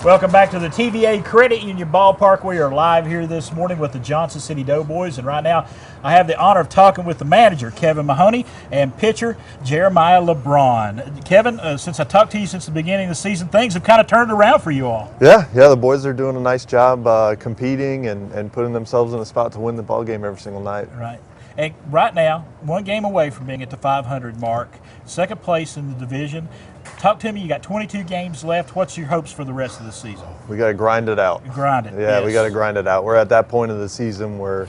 Welcome back to the TVA Credit Union Ballpark. We are live here this morning with the Johnson City Doughboys, and right now I have the honor of talking with the manager, Kevin Mahoney, and pitcher, Jeremiah LeBron. Kevin, since I talked to you since the beginning of the season, things have kind of turned around for you all. Yeah, the boys are doing a nice job competing and putting themselves in a spot to win the ball game every single night. Right. And right now, one game away from being at the 500 mark, second place in the division. Talk to me. You got 22 games left. What's your hopes for the rest of the season? We got to grind it out. Grind it. Yeah, yes. We got to grind it out. We're at that point of the season where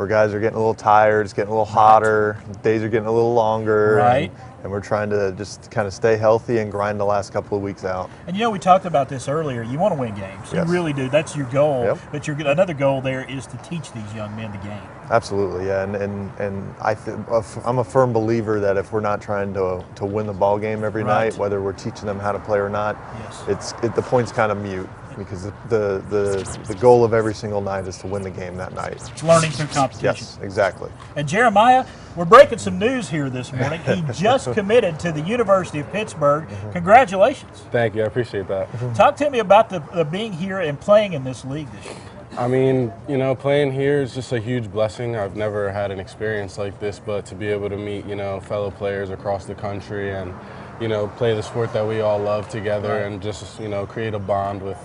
guys are getting a little tired. It's getting a little hotter. Days are getting a little longer. Right. And we're trying to just kind of stay healthy and grind the last couple of weeks out. And we talked about this earlier. You want to win games. Yes. You really do. That's your goal. Yep. But another goal there is to teach these young men the game. Absolutely, yeah. And I'm a firm believer that if we're not trying to win the ball game every night, whether we're teaching them how to play or not, the point's kind of mute. Because the goal of every single night is to win the game that night. It's learning through competition. Yes, exactly. And Jeremiah, we're breaking some news here this morning. He just committed to the University of Pittsburgh. Congratulations. Thank you. I appreciate that. Talk to me about the being here and playing in this league this year. I mean, playing here is just a huge blessing. I've never had an experience like this, but to be able to meet, fellow players across the country and play the sport that we all love together and just, create a bond with,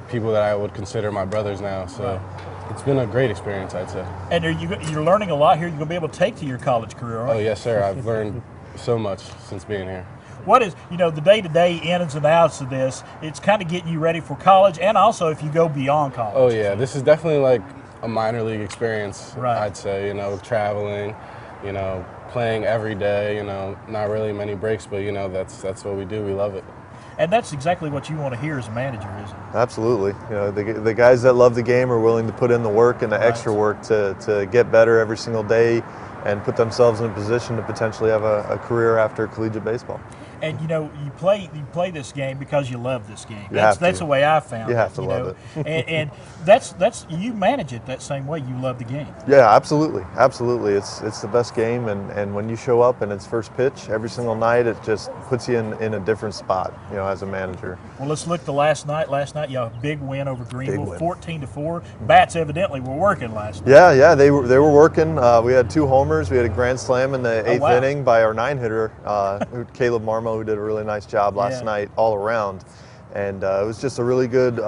people that I would consider my brothers now. So it's been a great experience, I'd say. And you're learning a lot here you're going to be able to take to your college career, right? Oh, yes, sir. I've learned so much since being here. What is, the day-to-day ins and outs of this, it's kind of getting you ready for college and also if you go beyond college. Oh, yeah. This is definitely like a minor league experience, I'd say, traveling, playing every day, not really many breaks, but that's what we do. We love it. And that's exactly what you want to hear as a manager, isn't it? Absolutely. The guys that love the game are willing to put in the work and the extra work to get better every single day and put themselves in a position to potentially have a career after collegiate baseball. And you play this game because you love this game. That's the way I found it. You have to love it. and that's you manage it that same way. You love the game. Yeah, absolutely. It's the best game, and when you show up and it's first pitch every single night, it just puts you in a different spot, as a manager. Well, let's look to last night. Last night, you had a big win over Greenville, 14-4. Bats evidently were working last night. Yeah, they were working. We had 2 homers. We had a grand slam in the 8th inning by our 9-hitter, Caleb Marmo, who did a really nice job last night all around. And it was just a really good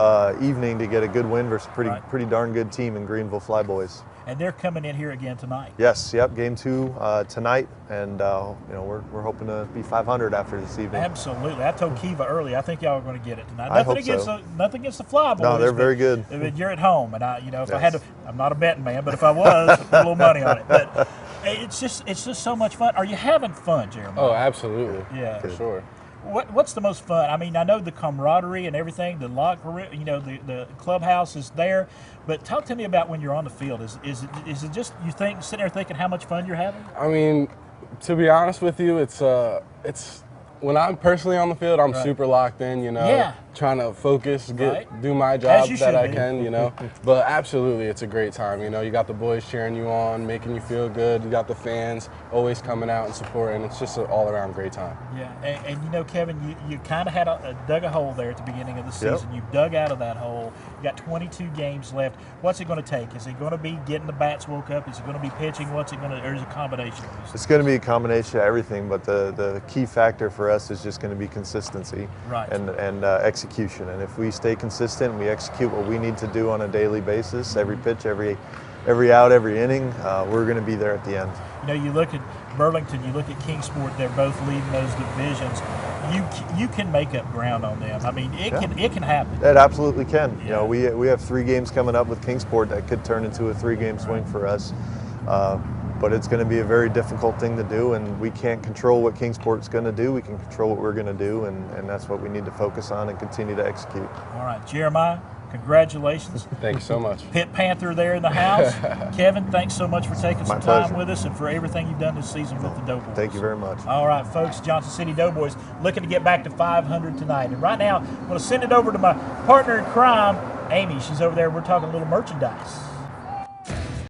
evening to get a good win versus a pretty darn good team in Greenville Flyboys. And they're coming in here again tonight. Yes, game 2 tonight, and we're hoping to be 500 after this evening. Absolutely. I told Kiva early, I think y'all are going to get it tonight. I hope so. Nothing against the Flyboys. No, they're very good. You're at home, and if I had to, I'm not a betting man, but if I was, I'd put a little money on it. But it's just so much fun. Are you having fun, Jeremiah? Oh, absolutely. Yeah, for sure. What's the most fun? I mean, I know the camaraderie and everything, the locker room, the clubhouse is there, but talk to me about when you're on the field. Is it just sitting there thinking how much fun you're having? I mean, to be honest with you, it's when I'm personally on the field, I'm super locked in, trying to focus, do my job that I can, But absolutely, it's a great time. You got the boys cheering you on, making you feel good. You got the fans always coming out and supporting. It's just an all-around great time. Yeah, and Kevin, you kind of had dug a hole there at the beginning of the season. You've dug out of that hole. You got 22 games left. What's it going to take? Is it going to be getting the bats woke up? Is it going to be pitching? Or is it a combination of this? It's going to be a combination of everything, but the key factor for us is just going to be consistency and execution. And if we stay consistent and we execute what we need to do on a daily basis, every pitch, every out, every inning, we're going to be there at the end. You look at Burlington, you look at Kingsport, they're both leading those divisions. You can make up ground on them. I mean, it can happen. It absolutely can. Yeah. We have 3 games coming up with Kingsport that could turn into a 3-game swing for us. But it's going to be a very difficult thing to do, and we can't control what Kingsport's going to do. We can control what we're going to do, and that's what we need to focus on and continue to execute. All right, Jeremiah, congratulations. Thank you so much. Pit Panther there in the house. Kevin, thanks so much for taking some time with us and for everything you've done this season with the Doughboys. Thank you very much. All right, folks, Johnson City Doughboys looking to get back to 500 tonight. And right now, I'm going to send it over to my partner in crime, Amy. She's over there. We're talking a little merchandise.